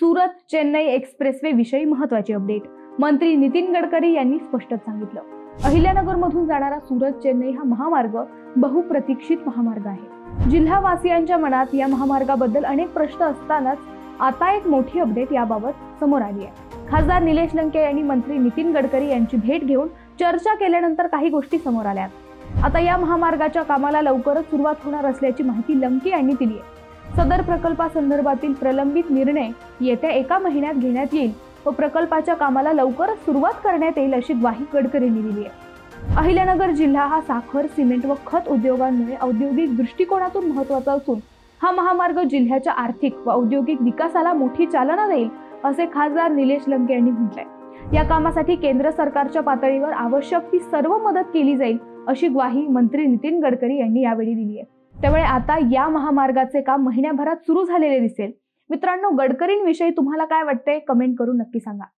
Surat Chennai expressway विषयी महत्त्वाची update. मंत्री नितीन गडकरी यांनी स्पष्ट सांगितलं, अहिल्यानगर मधून जाणारा सुरत चेन्नई हा महामार्ग बहुप्रतीक्षित महामार्ग आहे। जिल्हावासियांच्या मनात या महामार्गाबद्दल अनेक प्रश्न असतानाच आता एक मोठी अपडेट याबाबत समोर आली आहे। खासदार निलेश लंके यांनी मंत्री नितीन गडकरी यांची भेट घेऊन चर्चा केल्यानंतर काही गोष्टी समोर आल्या। आता या महामार्गाच्या कामाला लवकरच सुरुवात होणार असल्याची माहिती लंके यांनी दिली आहे। सदर प्रकल्पासंदर्भातील प्रलंबित निर्णय येत्या 1 महिन्यात घेण्यात येईल व प्रकल्पाच्या कामाला लवकरच सुरुवात करण्यात येईल अशी ग्वाही गडकरींनी दिली आहे। अहिल्यानगर जिल्हा हा साखर, सिमेंट व खत उद्योगांमुळे औद्योगिक दृष्टिकोनातून महत्त्वाचा असून हा महामार्ग जिल्ह्याच्या आर्थिक व औद्योगिक विकासाला मोठी चालना देईल असे खासदार निलेश लंके यांनी म्हटलंय। या कामासाठी केंद्र सरकारच्या पातळीवर आवश्यक ती सर्व मदत केली जाईल अशी ग्वाही मंत्री नितीन गडकरी यांनी यावेळी दिली आहे। त्यामुळे आता या महामार्गाचे काम महिन्याभरात सुरू झालेले दिसेल। मित्रांनो, गडकरींविषयी तुम्हाला काय वाटते कमेंट करून नक्की सांगा।